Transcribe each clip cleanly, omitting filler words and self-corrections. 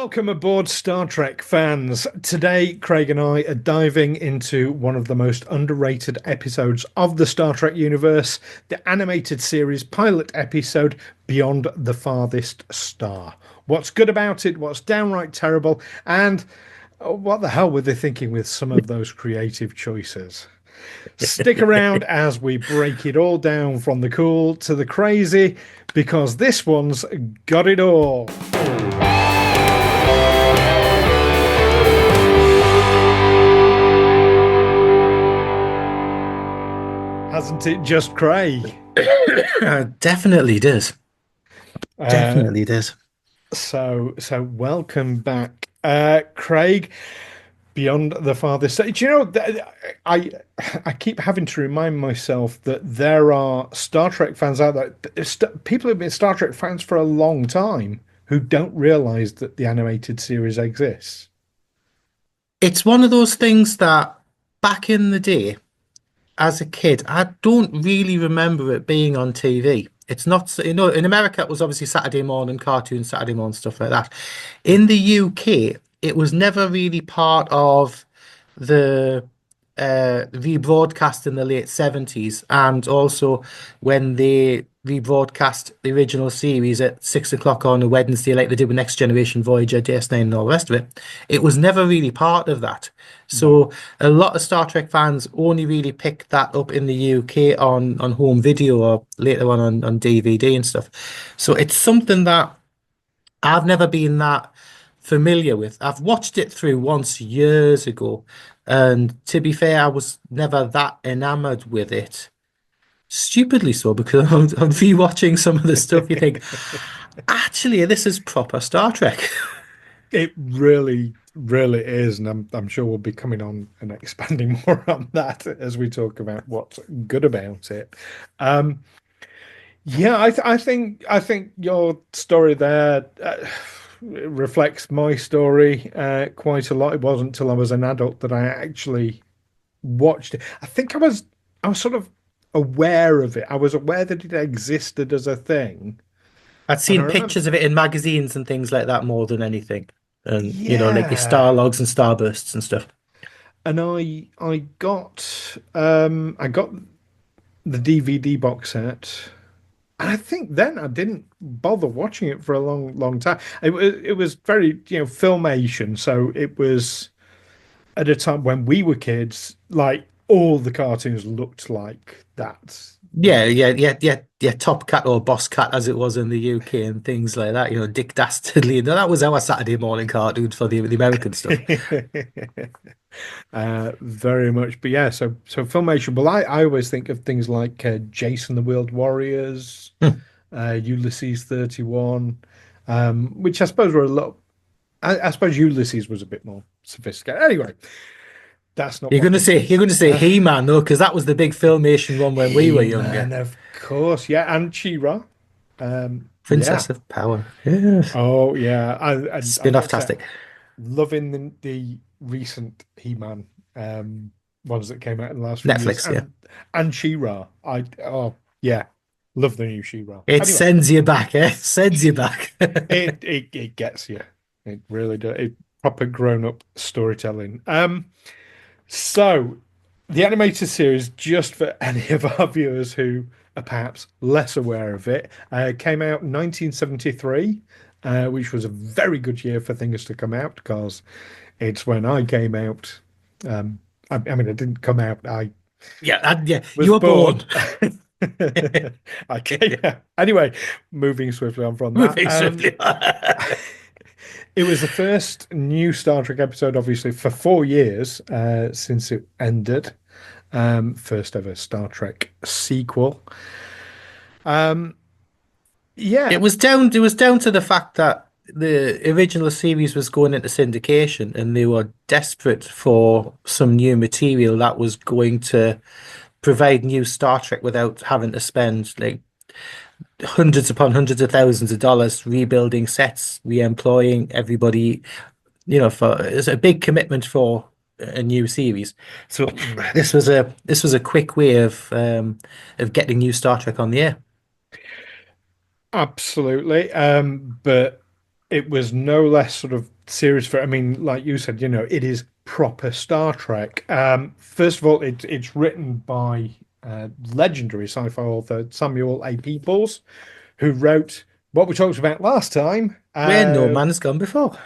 Welcome aboard, Star Trek fans. Today, Craig and I are diving into one of the most underrated episodes of the Star Trek universe, the animated series pilot episode, Beyond the Farthest Star. What's good about it, what's downright terrible, and what the hell were they thinking with some of those creative choices? Stick around as we break it all down from the cool to the crazy, because this one's got it all. Hasn't it just, Craig? Definitely does. Definitely does. So welcome back, Craig. Beyond the Farthest Star. Do you know I keep having to remind myself that there are Star Trek fans out there, people who've been Star Trek fans for a long time who don't realize that the animated series exists. It's one of those things that back in the day, as a kid, I don't really remember it being on TV. It's not, in America, it was obviously Saturday morning cartoons, Saturday morning stuff like that. In the UK, it was never really part of the rebroadcast in the late 70s, and also when they rebroadcast the original series at 6 o'clock on a Wednesday, like they did with Next Generation, Voyager, DS9, and all the rest of it. It was never really part of that. So a lot of Star Trek fans only really picked that up in the UK on home video or later on DVD and stuff. So it's something that I've never been that familiar with. I've watched it through once years ago, and to be fair, I was never that enamored with it. Stupidly so, because I'm rewatching some of the stuff. You think, actually, this is proper Star Trek. It really is, and I'm sure we'll be coming on and expanding more on that as we talk about what's good about it. Yeah, I think your story there reflects my story quite a lot. It wasn't until I was an adult that I actually watched it. I was sort of aware of it. I was aware that it existed as a thing, I'd and I seen remember, pictures of it in magazines and things like that more than anything. And, like your yeah. star logs and starbursts and stuff. And I got the DVD box set. And I think then I didn't bother watching it for a long time. It was very, filmation. So it was at a time when we were kids, like all the cartoons looked like that. Yeah, yeah. Top Cat or Boss Cat, as it was in the UK and things like that. Dick Dastardly. And that was our Saturday morning cartoons for the American stuff. Very much. But yeah, so filmation. Well, I always think of things like Jason the Wheeled Warriors, Ulysses 31, which I suppose were a lot. I suppose Ulysses was a bit more sophisticated. Anyway, that's not You're what gonna this say is. you're gonna say He-Man though, because that was the big filmation one when we were He-Man, younger. of course, yeah, and She-Ra. Yeah. Princess of Power. Yes. Oh, yeah. I Spin-off must say, tastic. loving the recent He-Man ones that came out in the last few years, Netflix, yeah. and She-Ra. Yeah, love the new She-Ra. It Anyway, sends you back, eh? Sends you back. it gets you. It really does. It proper grown-up storytelling. So the animated series, just for any of our viewers who are perhaps less aware of it, came out in 1973, which was a very good year for things to come out because it's when I came out. I mean, I didn't come out. I Yeah, was you were born. born. Okay. Yeah. Anyway, moving swiftly on from that. Moving swiftly. It was the first new Star Trek episode, obviously, for 4 years since it ended. First ever Star Trek sequel. Um, It yeah, was down to the fact that the original series was going into syndication and they were desperate for some new material that was going to provide new Star Trek without having to spend like hundreds upon hundreds of thousands of dollars rebuilding sets, re-employing everybody, for it's a big commitment for a new series. So mm, this was a quick way of getting new Star Trek on the air. absolutely. But it was no less sort of serious for, I mean, like you said, it is proper Star Trek. First of all, it's written by legendary sci-fi author Samuel A. Peoples, who wrote what we talked about last time. Where no man has gone before.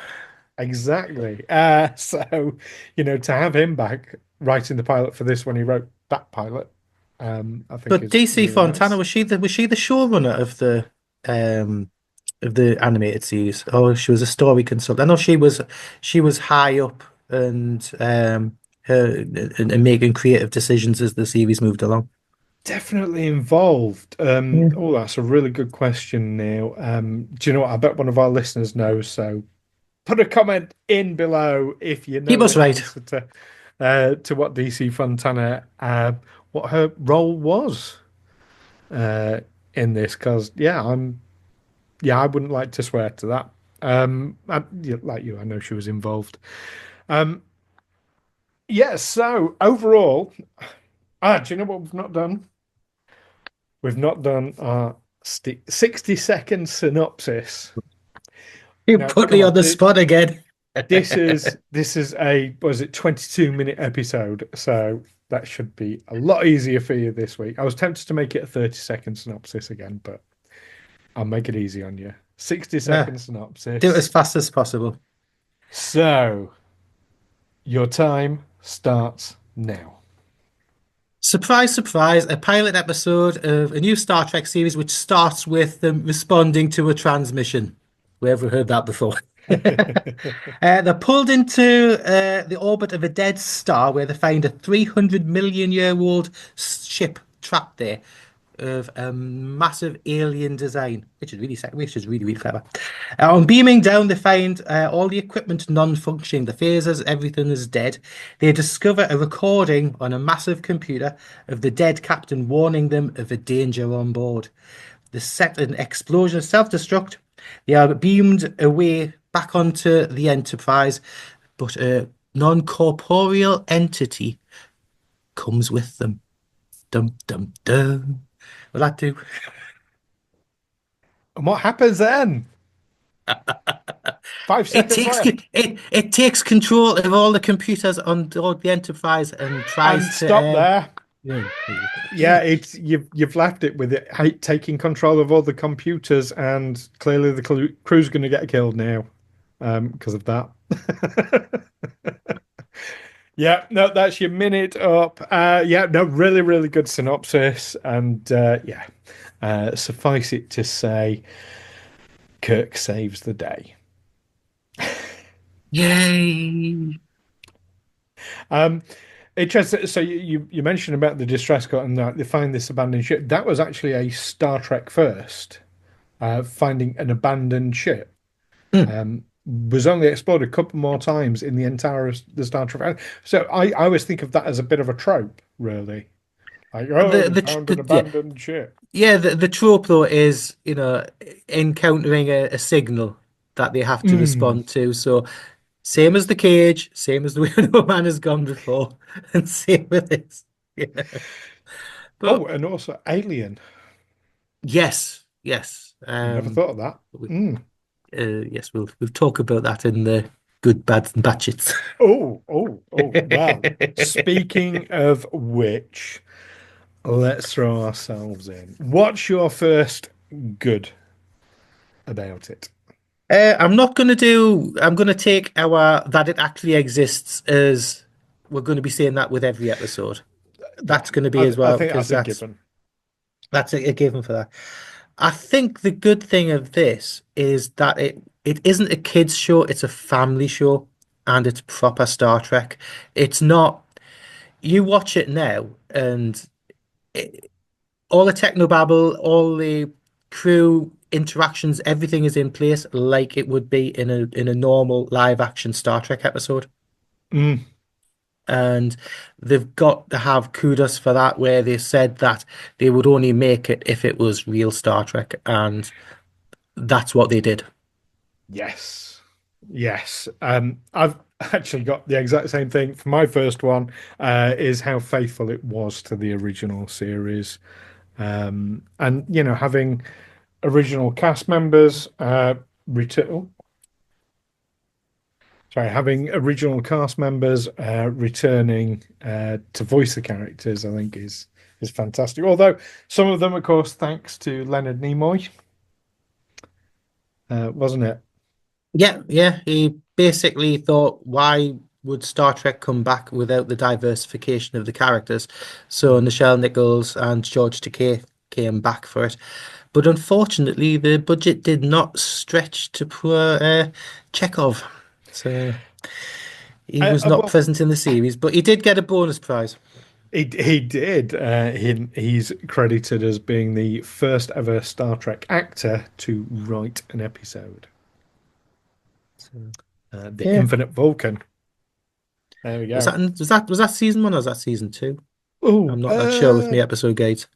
Exactly. So, to have him back writing the pilot for this when he wrote that pilot, I think But is DC really Fontana, nice. was she the showrunner of the animated series? Oh, she was a story consultant. I know she was high up and her and making creative decisions as the series moved along. Definitely involved. Yeah. Oh, that's a really good question, Neil. Do you know what? I bet one of our listeners knows. So put a comment in below if you Keep know us the right. answer to what DC Fontana, what her role was uh, in this. Because yeah, I wouldn't like to swear to that. Yeah, like you, I know she was involved. Um, yeah. So overall, do you know what we've not done? We've not done our 60-second synopsis. You Now, put come me on. on the spot again. This is a was it 22-minute episode, so that should be a lot easier for you this week. I was tempted to make it a 30-second synopsis again, but I'll make it easy on you. 60 Yeah, second do it synopsis. as fast as possible. So, your time starts now. Surprise, surprise, a pilot episode of a new Star Trek series which starts with them responding to a transmission. We ever heard that before? They're pulled into the orbit of a dead star where they find a 300 million year old ship trapped there of a massive alien design, which is really, really clever. On beaming down, they find all the equipment non-functioning. The phasers, everything is dead. They discover a recording on a massive computer of the dead captain warning them of a danger on board. They set an explosion of self-destruct. They are beamed away back onto the Enterprise, but a non-corporeal entity comes with them. Dum dum dum. Will that do? And what happens then? 5 seconds left. It takes control of all the computers on board the Enterprise and tries And stop to there. yeah, Yeah, yeah. it's you've left it with it taking control of all the computers, and clearly the crew's going to get killed now, because of that. Yeah, no, that's your minute up. Yeah, no, really, really good synopsis, and yeah, suffice it to say, Kirk saves the day. Yay. Um, Interesting. So you mentioned about the distress cut and that they find this abandoned ship. That was actually a Star Trek first, finding an abandoned ship. Hmm. Was only explored a couple more times in the entire of the Star Trek. So I always think of that as a bit of a trope, really. Like, oh, we found an Yeah, abandoned ship. yeah, the trope though is, encountering a signal that they have to Mm. respond to. So same as the cage, same as the way no man has gone before, and same with this. Yeah. Oh, But and also Alien. yes, yes. Never thought of that. Mm. Yes, we'll talk about that in the good, bad, and batches. Oh. Well, speaking of which, let's throw ourselves in. What's your first good about it? I'm not going to do. I'm going to take our that it actually exists as we're going to be saying that with every episode. Yeah, That's going to be I, as I well think because that's a given. that's a given for that. I think the good thing of this is that it isn't a kids show. It's a family show, and it's proper Star Trek. It's not. You watch it now, and all the technobabble, all the crew interactions, everything is in place like it would be in a normal live action Star Trek episode. Mm, And they've got to have kudos for that, where they said that they would only make it if it was real Star Trek, and that's what they did. yes, yes. I've actually got the exact same thing for my first one. Is how faithful it was to the original series, and having original cast members return. Sorry, having original cast members returning to voice the characters, I think is fantastic. Although some of them, of course, thanks to Leonard Nimoy, wasn't it? Yeah, yeah. He basically thought, why would Star Trek come back without the diversification of the characters? So Mm. Nichelle Nichols and George Takei came back for it. But unfortunately, the budget did not stretch to poor Chekhov. So he was not Well, present in the series, but he did get a bonus prize. he did. He's credited as being the first ever Star Trek actor to write an episode. So, The yeah. Infinite Vulcan. There we go. Was that season one or was that season two? Oh, I'm not that sure with me episode guides.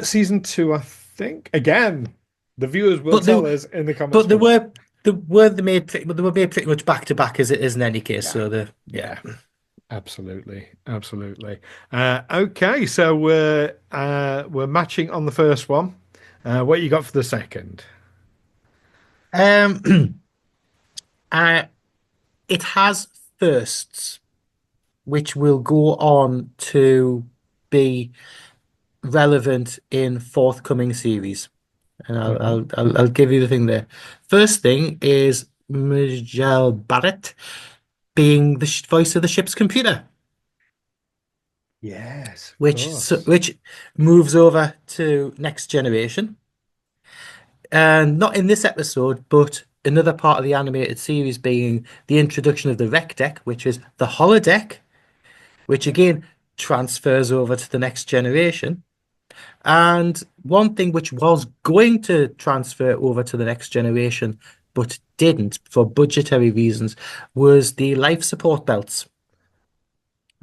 season two, I think. Again, the viewers will But they tell us in the comments but they below. were they were made pretty much back to back as it is in any case. Yeah, So the yeah. yeah, absolutely, absolutely. Okay, so we're matching on the first one. What you got for the second? Um uh, it has firsts which will go on to be relevant in forthcoming series. And I'll Hmm. I'll I'll, I'll give you the thing there. First thing is Miguel Barrett being the voice of the ship's computer, Yes, of which course. which moves over to Next Generation. And not in this episode, but another part of the animated series being the introduction of the rec deck, which is the holodeck, which Yeah. again transfers over to the Next Generation. And one thing which was going to transfer over to the Next Generation, but didn't for budgetary reasons, was the life support belts.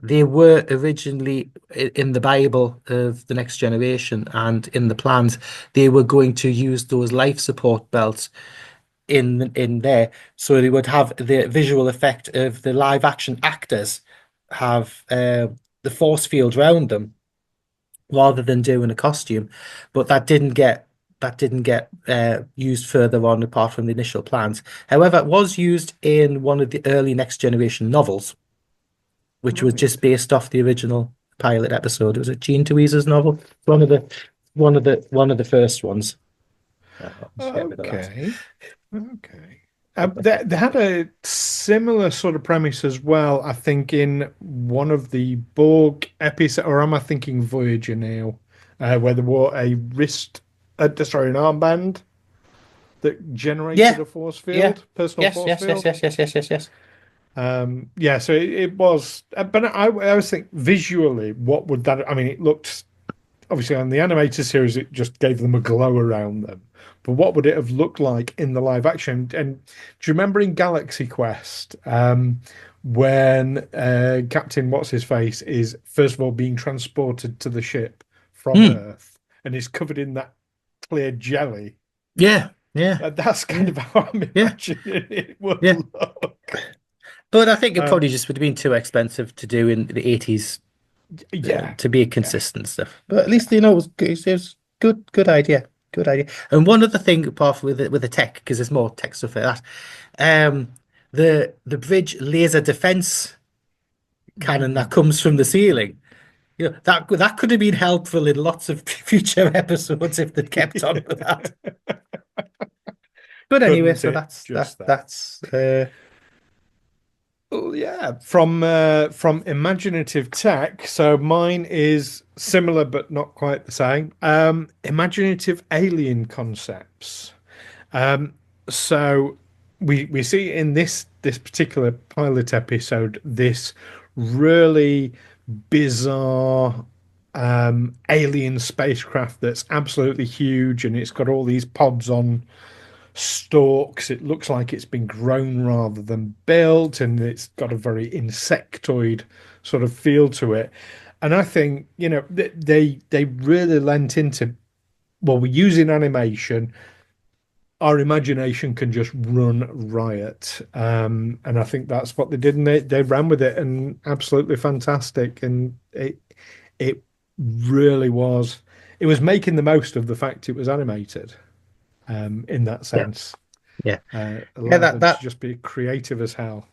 They were originally in the Bible of the Next Generation and in the plans, they were going to use those life support belts in there, so they would have the visual effect of the live action actors have the force field around them rather than doing a costume. But that didn't get used further on apart from the initial plans. However, it was used in one of the early Next Generation novels, which was Right. just based off the original pilot episode. It was a Gene Tweezer's novel, one of the first ones. I'll just get rid of that. Okay. Okay. They had a similar sort of premise as well, I think, in one of the Borg episodes, or am I thinking Voyager now, where there were a an armband that generated Yeah, a force yeah, field, personal yes, force yes, yes, field. yes, yes, yes, yes, yes. Yeah, so it was, but I always think visually, what would that, I mean, it looked obviously on the animated series, it just gave them a glow around them. But what would it have looked like in the live action? And do you remember in Galaxy Quest, when Captain What's His Face is first of all being transported to the ship from Hmm. Earth and is covered in that clear jelly? Yeah, yeah, That's kind yeah, of how I'm yeah, imagining it would yeah. look. But I think it Um, probably just would have been too expensive to do in the 80s yeah, to be a yeah, consistent stuff. But at least yeah. it was good. It was good idea, good idea. And one other thing, apart from with the tech, because there's more tech stuff like that, the bridge laser defense cannon that Mm. comes from the ceiling. That could have been helpful in lots of future episodes if they'd kept on with that. But anyway, Couldn't so it that's that just that? that's Well, yeah, from imaginative tech. So mine is similar but not quite the same. Imaginative alien concepts. Um, so we see in this particular pilot episode this really bizarre alien spacecraft that's absolutely huge and it's got all these pods on stalks. It looks like it's been grown rather than built, and it's got a very insectoid sort of feel to it. And I think, they really lent into, well, we're using animation. Our imagination can just run riot. And I think that's what they did, and they ran with it and absolutely fantastic. And it really was making the most of the fact it was animated, in that yeah. sense. Yeah. Yeah, Allowed them to just be creative as hell.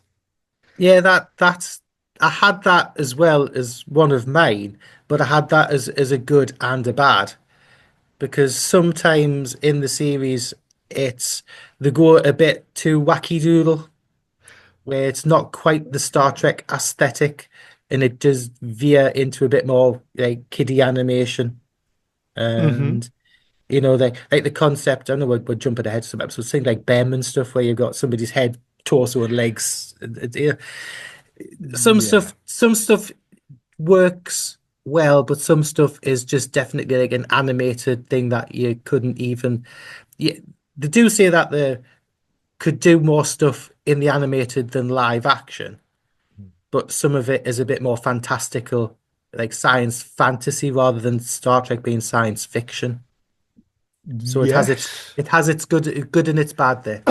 that's I had that as well as one of mine, but I had that as a good and a bad because sometimes in the series it's they go a bit too wacky doodle where it's not quite the Star Trek aesthetic and it does veer into a bit more like kiddie animation Hmm. and you know like the concept. I know we're jumping ahead to some episodes, things like Behrman stuff where you've got somebody's head, torso, and legs. Yeah, Yeah. some stuff works well, but some stuff is just definitely like an animated thing that you couldn't even. Yeah, they do say that they could do more stuff in the animated than live action, but some of it is a bit more fantastical, like science fantasy rather than Star Trek being science fiction. So Yes. it has its good and its bad there.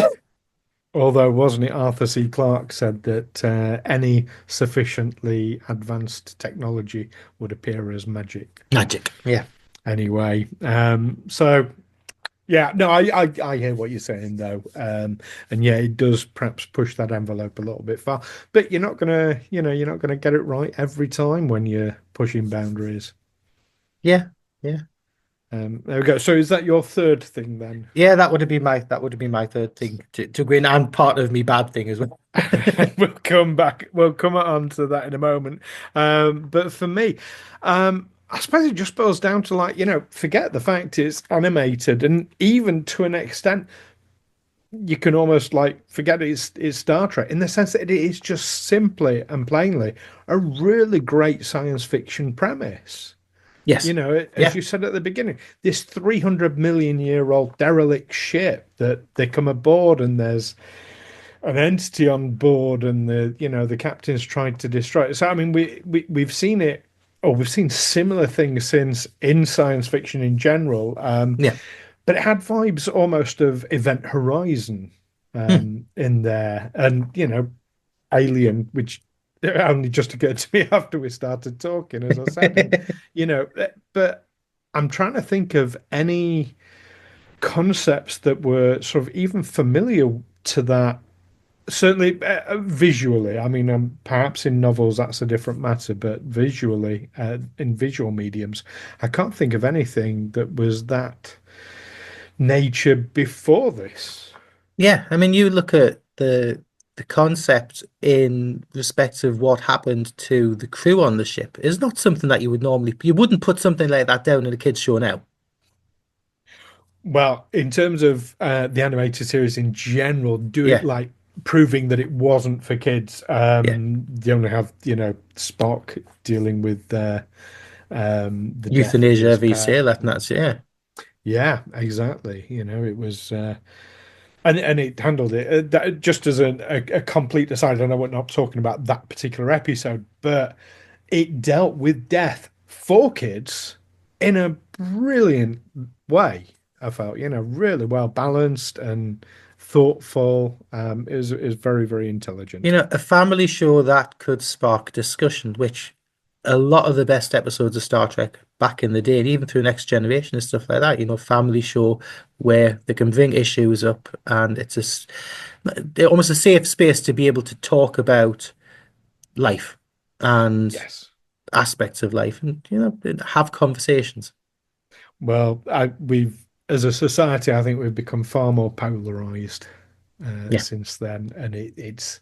Although, wasn't it Arthur C. Clarke said that any sufficiently advanced technology would appear as magic Magic. Yeah. anyway. So yeah, no, I hear what you're saying though, and yeah, it does perhaps push that envelope a little bit far. But you're not gonna get it right every time when you're pushing boundaries. Yeah. Yeah. There we go. So is that your third thing then? Yeah, that would have been my third thing to win and part of me bad thing as well. We'll come back. We'll come on to that in a moment. But for me, I suppose it just boils down to like, forget the fact it's animated, and even to an extent, you can almost like forget it's Star Trek in the sense that it is just simply and plainly a really great science fiction premise. Yes. As Yeah. you said at the beginning, this 300 million year old derelict ship that they come aboard and there's an entity on board and the captain's trying to destroy it. So I mean we've seen it, or we've seen similar things since in science fiction in general, Yeah. but it had vibes almost of Event Horizon Hmm. in there, and Alien, which only just occurred to me after we started talking, as I said, and but I'm trying to think of any concepts that were sort of even familiar to that. Certainly, visually. I mean, perhaps in novels that's a different matter, but visually, in visual mediums, I can't think of anything that was that nature before this. Yeah. I mean, you look at the concept in respect of what happened to the crew on the ship is not something that you wouldn't put something like that down in a kids' show now. Well, in terms of the animated series in general, do it Yeah. like proving that it wasn't for kids. Yeah. You only have, Spock dealing with the death of Euthanasia his every pet. sailor, and that's yeah. Yeah, exactly. It was, and it handled it. Just as a complete aside, I know we're not talking about that particular episode, but it dealt with death for kids in a brilliant way. I felt, really well balanced and thoughtful. It was very, very You intelligent. know, a family show that could spark discussion, which a lot of the best episodes of Star Trek back in the day, and even through Next Generation and stuff like that, family show where they can bring issues up and they're almost a safe space to be able to talk about life and Yes. aspects of life and, have conversations. Well, as a society, I think we've become far more polarized Yeah. since then, and it's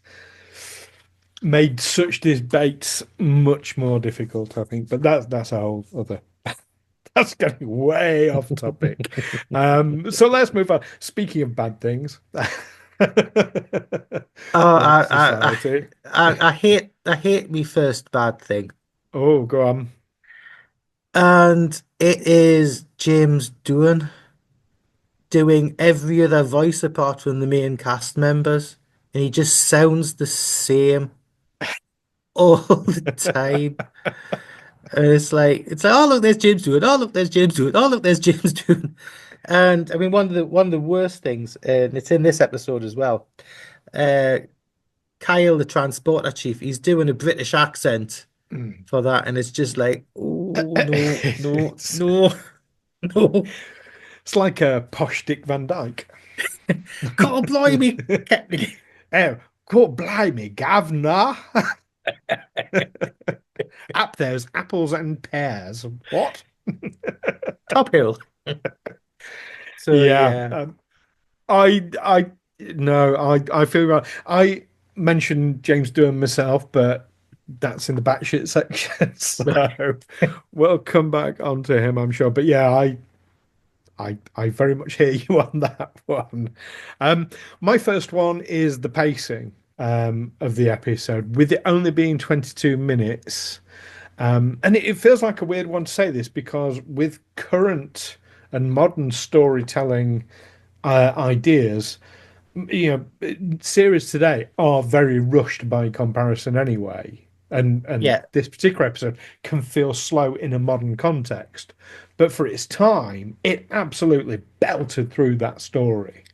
made such debates much more difficult, I think. But that's a whole other. That's getting way off topic. So let's move on. Speaking of bad things, Oh, like society. I hate me first bad thing. Oh, go on. And it is James Doohan doing every other voice apart from the main cast members. And he just sounds the same all the time. And it's like, oh look, there's James Doohan. Oh look, there's James Doohan. Oh look, there's James Doohan. And I mean, one of the worst things, and it's in this episode as well. Uh, Kyle, the transporter chief, he's doing a British accent for that, and it's just like, oh no, no, It's no, no. it's like a posh Dick Van Dyke. God blimey, Captain. Oh, God blimey, Governor. Up there's apples and pears. What? Top Hill. So Yeah. yeah, I no, I feel right. I mentioned James Doohan myself, but that's in the batshit section, so we'll come back onto him, I'm sure. But yeah, I very much hear you on that one. Um, my first one is the pacing of the episode, with it only being 22 minutes. And it feels like a weird one to say this because with current and modern storytelling ideas, series today are very rushed by comparison anyway. And yeah, this particular episode can feel slow in a modern context. But for its time, it absolutely belted through that story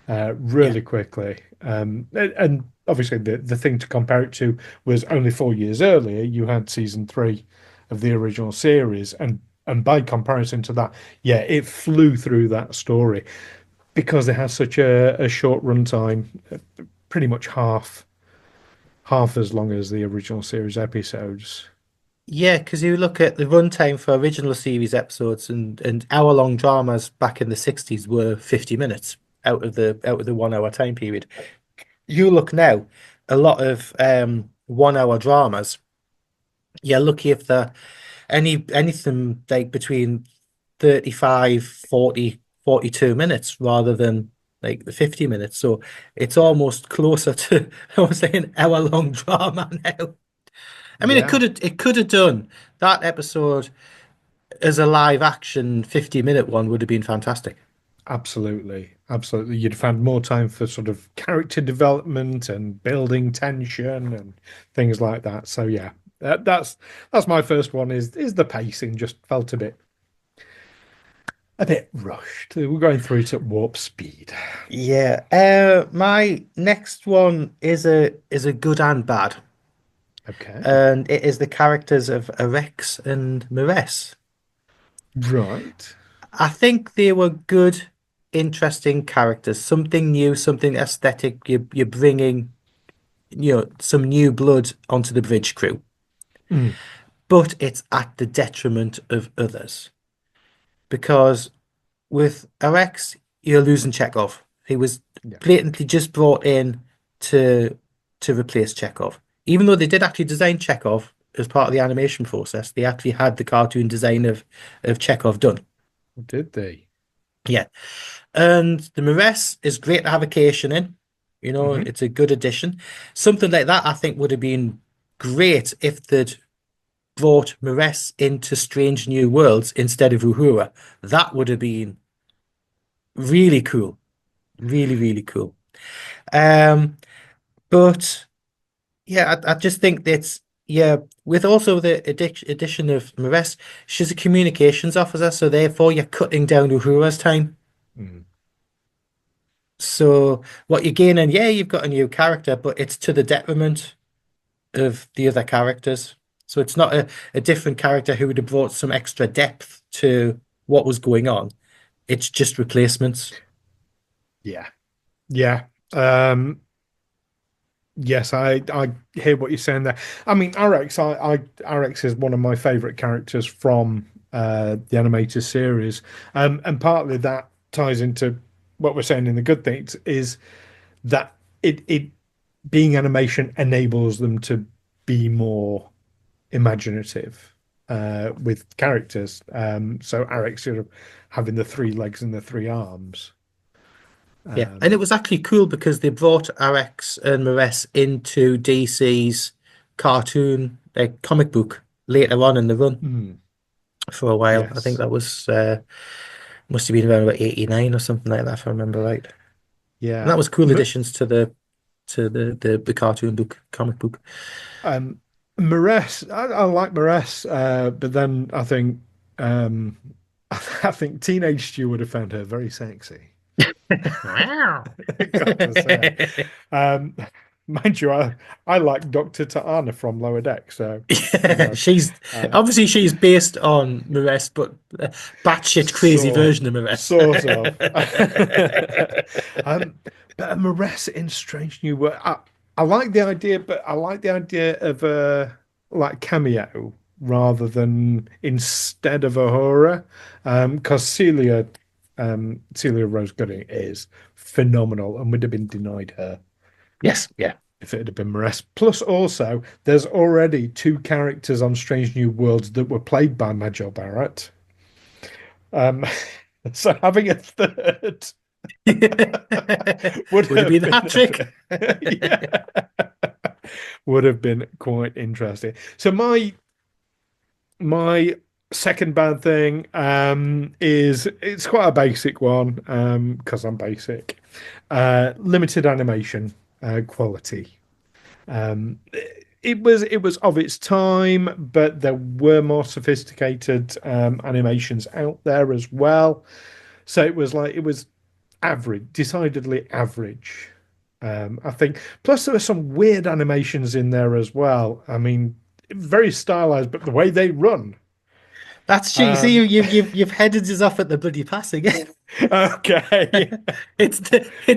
yeah, really quickly. And obviously, the thing to compare it to was only 4 years earlier. You had season three of the original series, and by comparison to that, yeah, it flew through that story because it has such a short runtime, pretty much half as long as the original series episodes. yeah. Because you look at the runtime for original series episodes and hour-long dramas back in the 60s were 50 minutes out of the 1 hour time period. You look now, a lot of 1 hour dramas. You're lucky if they're anything like between 35, 40, 42 minutes rather than like the 50 minutes. So it's Yeah, almost closer to, I was saying, hour-long drama now. I mean, yeah, it could have done that episode as a live action 50-minute one would have been fantastic. absolutely, absolutely. You'd found more time for sort of character development and building tension and things like that. So yeah, that's my first one. Is the pacing just felt a bit rushed. We're going through it at warp speed. Yeah. My next one is a good and bad, Okay, and it is the characters of Rex and Mares. right. I think they were good, interesting characters. Something new, something aesthetic. You're bringing, some new blood onto the bridge crew, Mm, but it's at the detriment of others because with RX, you're losing Chekhov. He was yeah, blatantly just brought in to replace Chekhov. Even though they did actually design Chekhov as part of the animation process, they actually had the cartoon design of Chekhov done. did they? Yeah. And the Mares is great to have a Cation in. Hmm. It's a good addition. Something like that, I think, would have been great if they'd brought Mares into Strange New Worlds instead of Uhura. That would have been really cool. Really, really cool. Um, but yeah, I just think that's yeah, with also the addition of Mares, she's a communications officer, so therefore you're cutting down Uhura's time. Mm, So what you're gaining, yeah, you've got a new character, but it's to the detriment of the other characters. So it's not a different character who would have brought some extra depth to what was going on. It's just replacements. yeah, yeah. Yes, I hear what you're saying there. I mean, Arex is one of my favorite characters from the animated series, and partly that ties into what we're saying in the good things is that it being animation enables them to be more imaginative with characters. So Arex sort of having the three legs and the three arms. Yeah, and it Um, was actually cool because they brought RX and Mares into DC's cartoon, like comic book later on in the run mm, for a while. I think yes, that was must have been around about 89 or something like that, if I remember right. And that yeah. was cool additions to the cartoon book, comic book. Um, Mares, I like Mares, but then I think um, I think teenage Stu would have found her very sexy. Wow. Got to say. Um, mind you, I like Dr. Ta'ana from Lower Deck, so you Yeah, know, she's uh, obviously she's based on Maress, but batshit crazy sort version of Maress. sort of. um, but a Maress in Strange New World. I like the idea, but I like the idea of a like cameo rather than instead of a horror. Because Celia Rose Gooding is phenomenal and would have been denied her Yes, yeah. if it had been Maress. Plus, also, there's already two characters on Strange New Worlds that were played by Majel Barrett. Um, so having a third would Would it be have the been hat trick? yeah, would have been quite interesting. So my second bad thing is it's quite a basic one because I'm basic. Limited animation quality. Um, it was of its time, but there were more sophisticated animations out there as well. So it was average, decidedly average. I think. Plus, there were some weird animations in there as well. I mean, very stylized, but the way they run. That's true. You see, Um, you've headed us off at the bloody passing. okay. It's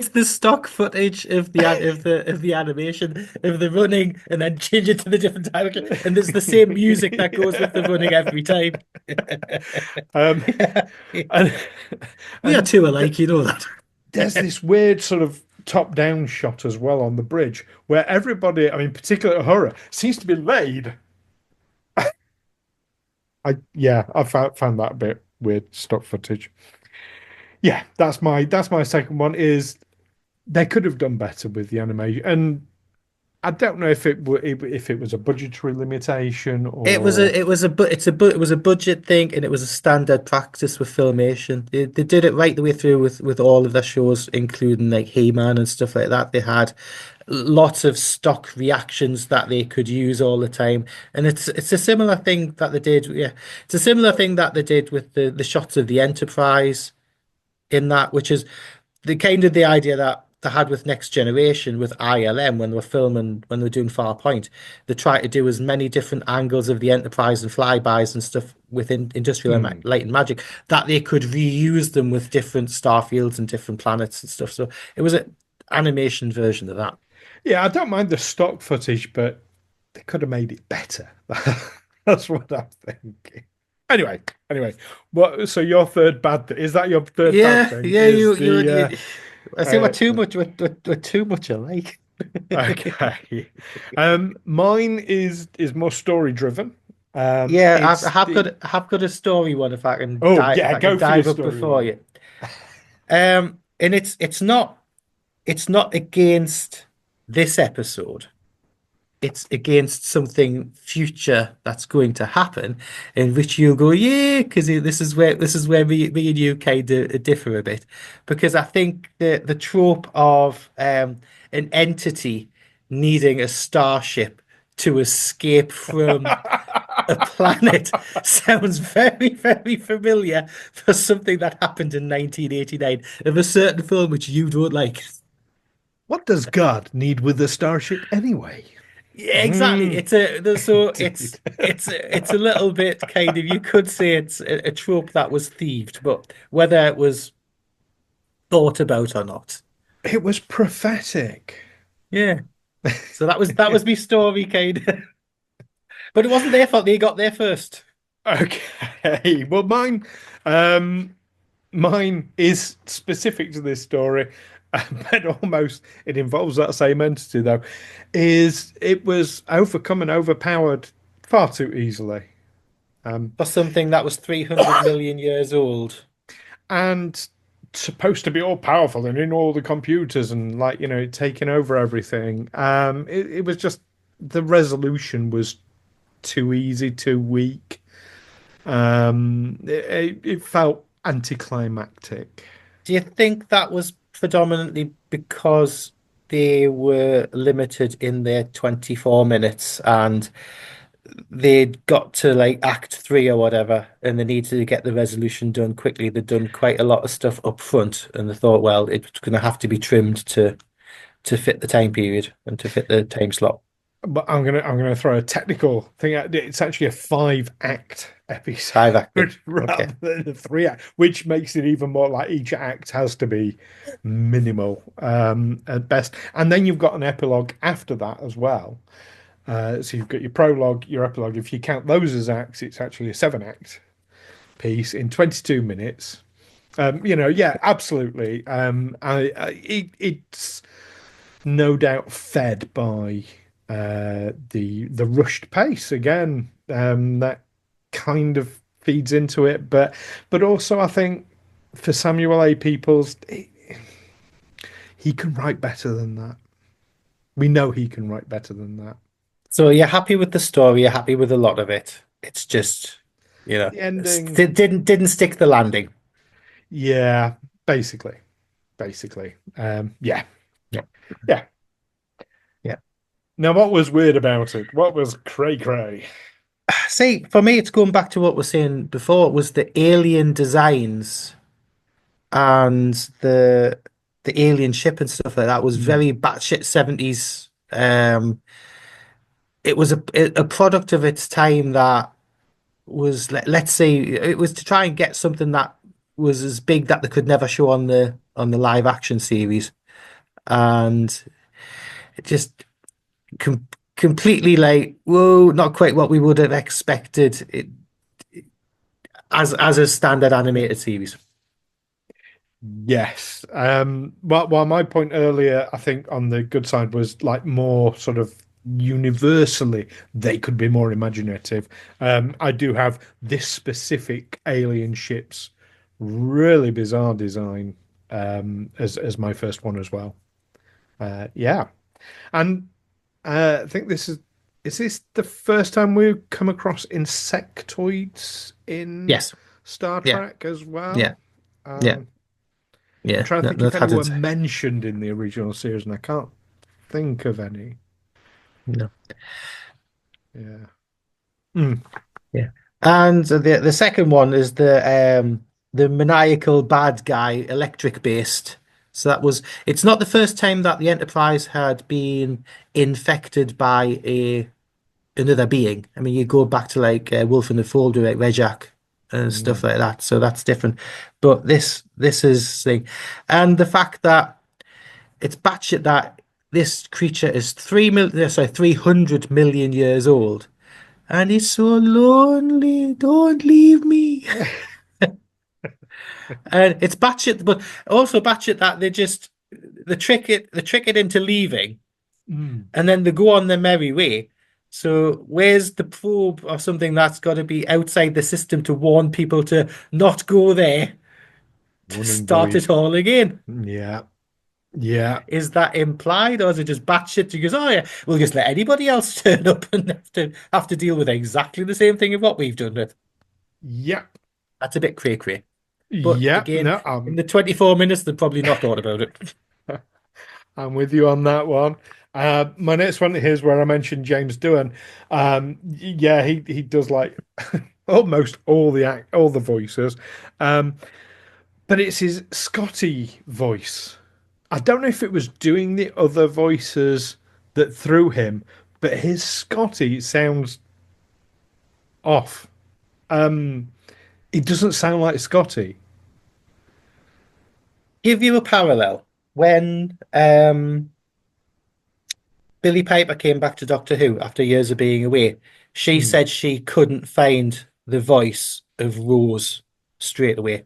the stock footage of the animation of the running and then change it to the different direction. And there's the same music that goes with the running every time. um, and We are and two alike, you know that. there's this weird sort of top-down shot as well on the bridge where everybody, I mean, particularly horror, seems to be laid. I found that a bit weird stock footage. Yeah, that's my second one is they could have done better with the animation, and I don't know if it was a budgetary limitation or It was a budget thing, and it was a standard practice with filmation. They did it right the way through with all of their shows, including like He-Man and stuff like that. They had lots of stock reactions that they could use all the time, and it's a similar thing that they did. Yeah, it's a similar thing that they did with the shots of the Enterprise in that, which is the kind of the idea that they had with Next Generation with ILM when they were filming, when they were doing Farpoint. They tried to do as many different angles of the Enterprise and flybys and stuff within Industrial hmm. Light and Magic that they could reuse them with different star fields and different planets and stuff. So it was an animation version of that. Yeah, I don't mind the stock footage, but they could have made it better. That's what I'm thinking. Anyway, anyway, what? So your third bad thing is that your third bad Yeah, thing yeah, is the I say we're too much alike. okay. Mine is more story driven. Yeah, It's the I have got a story one oh yeah, if I can go for your dive up story before one. you. And it's not against this episode. It's against something future that's going to happen, in which you'll go, yeah, because this is where me and you kind of differ a bit, because I think the trope of an entity needing a starship to escape from a planet sounds very, very familiar for something that happened in 1989 of a certain film which you don't like. What does God need with a starship anyway? Yeah, exactly. Mm, So indeed. it's a little bit kind of you could say it's a trope that was thieved, but whether it was thought about or not. It was prophetic. Yeah. So that was my story, kind of. But it wasn't their fault. They got there first. Okay. Well, mine is specific to this story, but almost it involves that same entity though. Is it was overcome and overpowered far too easily. Um, For something that was 300 million years old. and supposed to be all powerful and in all the computers and like, taking over everything. It was just the resolution was too easy, too weak. It felt anticlimactic. Do you think that was predominantly because they were limited in their 24 minutes and they'd got to like act three or whatever, and they needed to get the resolution done quickly? They'd done quite a lot of stuff up front, and they thought, well, it's going to have to be trimmed to to fit the time period and to fit the time slot. But I'm gonna throw a technical thing out. It's actually a 5 act episode 5 acting. Okay. rather than a 3 act, which makes it even more like each act has to be minimal at best. And then you've got an epilogue after that as well. So you've got your prologue, your epilogue. If you count those as acts, it's actually a 7 act piece in 22 minutes. Yeah, absolutely. It's no doubt fed by the rushed pace again. That kind of feeds into it, but also I think for Samuel A. Peoples, he can write better than that. We know he can write better than that. So you're happy with the story, you're happy with a lot of it. It's just, The ending, didn't stick the landing. yeah, basically, yeah, Yeah. yeah. Yeah. Now, what was weird about it? What was cray cray? See, for me, it's going back to what we were saying before. It was the alien designs and the alien ship and stuff like that was Mm, very batshit 70s. It was a product of its time that was let's say it was to try and get something that was as big that they could never show on the live action series, and it just completely like whoa, not quite what we would have expected it as a standard animated series. yes. Well, my point earlier, I think on the good side was like more sort of universally they could be more imaginative. I do have this specific alien ship's really bizarre design as my first one as well. Yeah, and I think is this the first time we've come across insectoids in Yes, Star yeah, Trek as yeah, well? yeah, Um, I'm yeah. trying to No, think if that any were hadn't. mentioned in the original series, and I can't think of any. No. Yeah. Mm. Yeah. And the second one is the maniacal bad guy, electric based. So that was it's not the first time that the Enterprise had been infected by a another being. I mean, you go back to like Wolf in the Folder, like Rejak and stuff Mm. like that. So that's different. But this is thing. And the fact that it's batshit that this creature is 300 million years old. And it's so lonely. Don't leave me. And it's batshit, but also batshit that they trick it into leaving, Mm. and then they go on their merry way. So where's the probe or something that's got to be outside the system to warn people to not go there to Warning start void. it all again? Yeah. Yeah. Is that implied, or is it just batshit? Because oh yeah, we'll just let anybody else turn up and have to deal with exactly the same thing of what we've done with. Yep. That's a bit cray cray. But Yep. again, No, in the 24 minutes, they've probably not thought about it. I'm with you on that one. My next one here's where I mentioned James Doohan. Yeah, he does like almost all the voices. Um, but it's his Scotty voice. I don't know if it was doing the other voices that threw him, but his Scotty sounds off. It doesn't sound like Scotty. Give you a parallel. When Billy Piper came back to Doctor Who after years of being away, she Mm, said she couldn't find the voice of Rose straight away.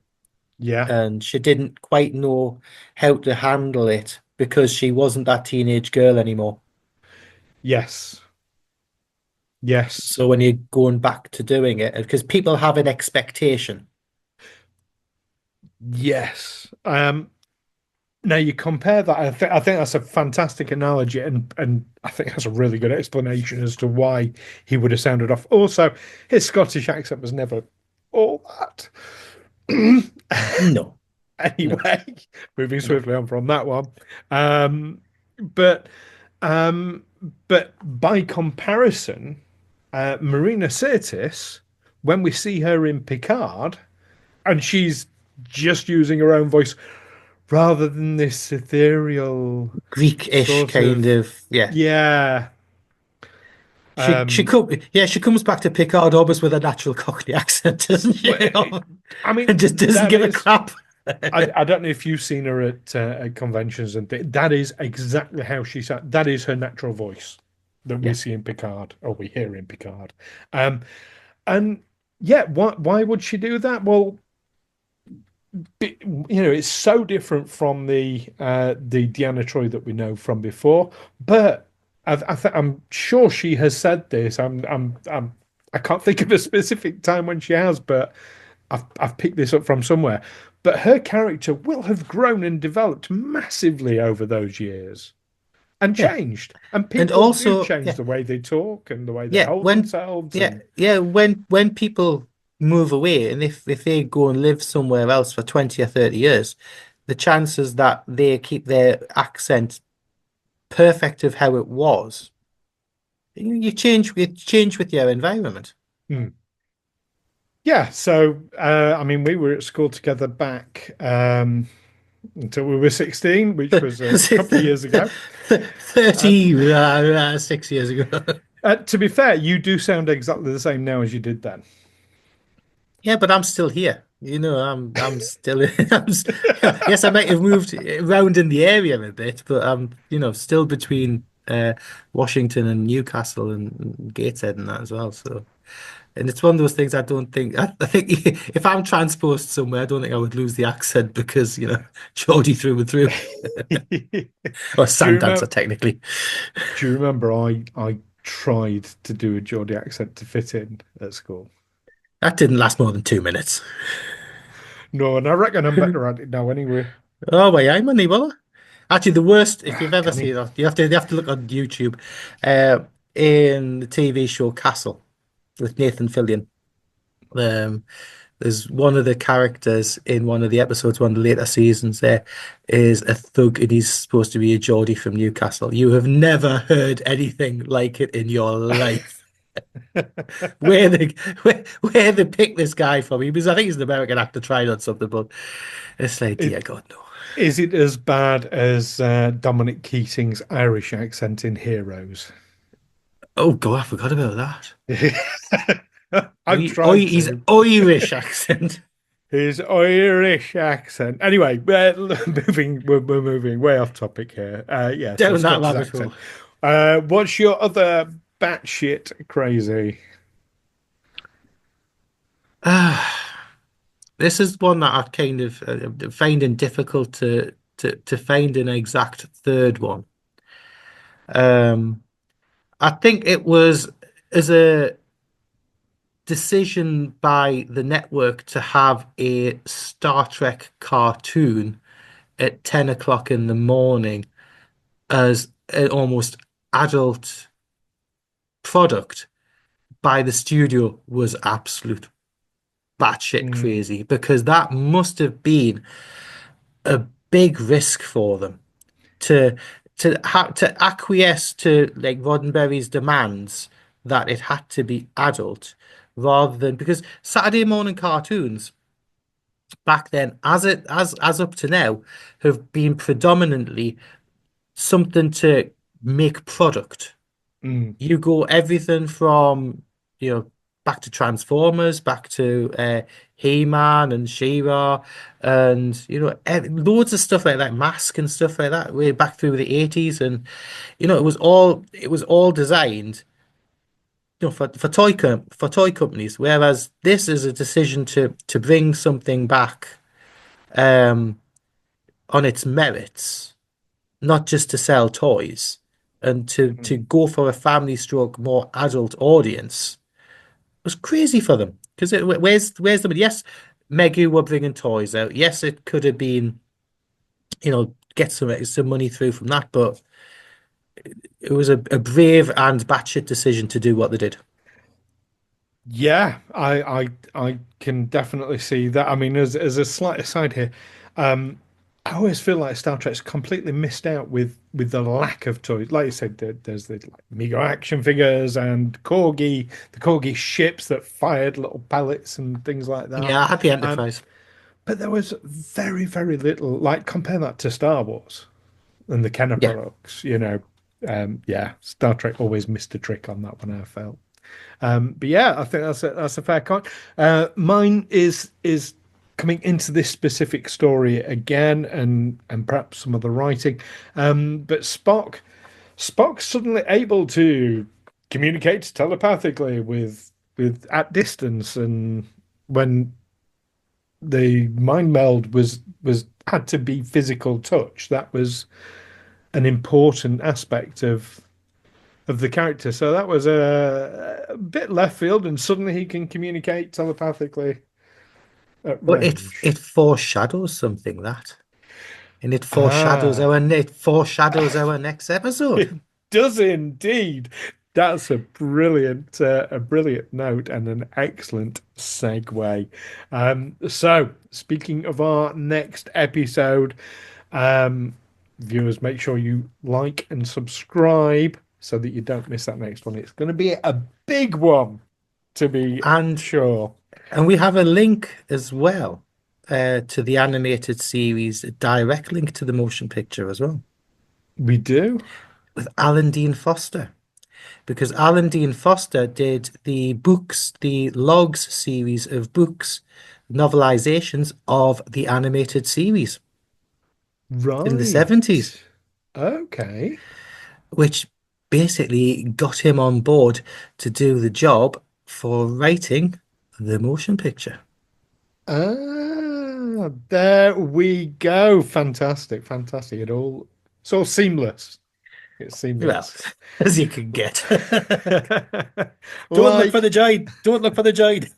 yeah. And she didn't quite know how to handle it because she wasn't that teenage girl anymore. Yes. Yes. So when you're going back to doing it, because people have an expectation. Yes. Now you compare that. I think that's a fantastic analogy, and I think that's a really good explanation as to why he would have sounded off. Also, his Scottish accent was never all that. No, no. Anyway, moving No. swiftly on from that one. Um, but um, but by comparison, Marina Sirtis, when we see her in Picard, and she's just using her own voice rather than this ethereal Greek-ish sort kind of, of, yeah. yeah. She Um, come yeah, she comes back to Picard almost with a natural Cockney accent, doesn't well, she? I And mean, just doesn't that give a is. crap. I don't know if you've seen her at conventions and that is exactly how she sounds. That is her natural voice that we Yeah, see in Picard or we hear in Picard. Um, and yeah, why would she do that? Well, it's so different from the Deanna Troy that we know from before. But I'm sure she has said this. I can't think of a specific time when she has, but I've picked this up from somewhere. But her character will have grown and developed massively over those years and yeah. changed. And And people do also, change yeah, the way they talk and the way they yeah, hold themselves. yeah, And yeah, when people move away and if they go and live somewhere else for 20 or 30 years, the chances that they keep their accent perfect of how it was, you change with your environment. hmm. Yeah, so I mean, we were at school together back until we were 16, which was a couple of years ago. Um, 6 years ago. to be fair, you do sound exactly the same now as you did then. Yeah, but I'm still here. I'm still yes, I might have moved around in the area a bit, but I'm, still between Washington and Newcastle and Gateshead and that as well. So, and it's one of those things I think if I'm transposed somewhere, I don't think I would lose the accent because, Geordie through and through. Or Do you Sandancer remember? technically. Do you remember? I tried to do a Geordie accent to fit in at school. That didn't last more than 2 minutes. No, and I reckon I'm better at it now anyway. Oh, wait, I'm a Nibola. Actually, the worst, if you've ever Can he? seen it, you have to look on YouTube. Uh, in the TV show Castle with Nathan Fillion. Um, there's one of the characters in one of the episodes, one of the later seasons there, is a thug and he's supposed to be a Geordie from Newcastle. You have never heard anything like it in your life. Where they pick this guy from? I think he's an American actor trying on something, but it's like, dear It, God, no. is it as bad as Dominic Keating's Irish accent in Heroes? Oh God, I forgot about that. I've tried He's to. Irish accent. His Irish accent. Anyway, we're moving way off topic here. Yeah, so Down that Scottish rabbit hole. accent. What's your other batshit crazy? This is one that I kind of finding difficult to find an exact third one. Um, I think it was as a decision by the network to have a Star Trek cartoon at 10 o'clock in the morning as an almost adult product by the studio was absolute batshit Mm, crazy because that must have been a big risk for them to to acquiesce to like Roddenberry's demands that it had to be adult rather than because Saturday morning cartoons back then as up to now have been predominantly something to make product. mm, You go everything from, back to Transformers, back to He-Man and She-Ra, and loads of stuff like that, Mask and stuff like that, way back through the 80s, and it was all designed, for toy companies. Whereas this is a decision to bring something back um on its merits, not just to sell toys, and to mm. go for a family stroke more adult audience was crazy for them. Because where's the money? Yes, Megu were bringing toys out. Yes, it could have been, get some money through from that, but it was a brave and batshit decision to do what they did. Yeah, I can definitely see that. I mean, as a slight aside here, um, I always feel like Star Trek's completely missed out with the lack of toys. Like you said, there's the like, Mego action figures and the Corgi ships that fired little pellets and things like that. Yeah, I had the Um, Enterprise. but there was very, very little. Like compare that to Star Wars and the Kenner Yeah. products. Yeah, Star Trek always missed a trick on that one. I felt. But yeah, I think that's a fair comment. Mine is coming into this specific story again, and perhaps some of the writing. But Spock's suddenly able to communicate telepathically with at distance, and when the mind meld was had to be physical touch, that was an important aspect of the character. So that was a bit left field, and suddenly he can communicate telepathically at But range. it foreshadows something that. And Ah, it foreshadows our next episode. it does indeed. That's a brilliant note and an excellent segue. So speaking of our next episode, um, viewers, make sure you like and subscribe so that you don't miss that next one. It's going to be a big one, to be And sure. and we have a link as well to the animated series, a direct link to the motion picture as well, We do. with Alan Dean Foster. Because Alan Dean Foster did the books, the Logs series of books, novelizations of the animated series in the Right. 70s, Okay. which basically got him on board to do the job for writing the motion picture. There we go. Fantastic, fantastic. It's all seamless. It's Well, seamless. as you can get. Don't look for Like the giant. Don't look for the giant.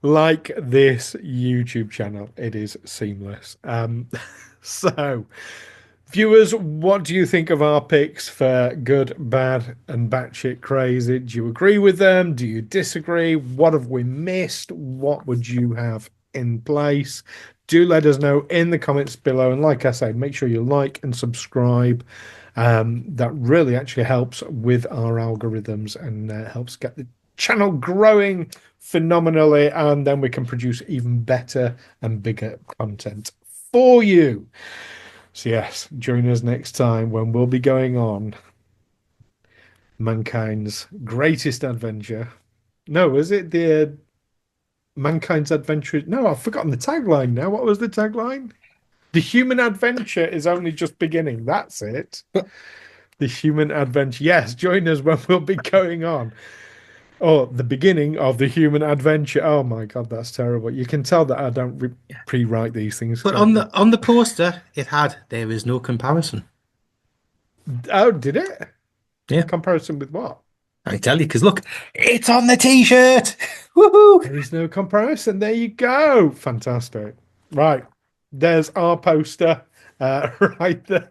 like this YouTube channel, it is seamless. So viewers, what do you think of our picks for good, bad, and batshit crazy? Do you agree with them? Do you disagree? What have we missed? What would you have in place? Do let us know in the comments below. And like I say, make sure you like and subscribe. That really actually helps with our algorithms and helps get the channel growing phenomenally. And then we can produce even better and bigger content for you. So, yes, join us next time when we'll be going on mankind's greatest adventure. No, is it the mankind's adventure? No, I've forgotten the tagline now. What was the tagline? The human adventure is only just beginning. That's it. The human adventure. Yes, join us when we'll be going on. Oh, the beginning of the human adventure. Oh my God, that's terrible. You can tell that I don't pre-write these things, But can't you? on the poster, it had "There is no comparison." Oh, did it? Yeah, Comparison with what? I tell you, because look, it's on the t-shirt. Woohoo! There is no comparison. There you go. Fantastic. Right. There's our poster right there.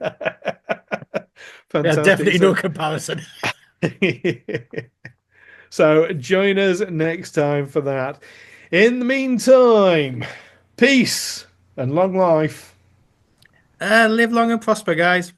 Yeah, Fantastic. definitely no comparison. So join us next time for that. In the meantime, peace and long life. Live long and prosper, guys.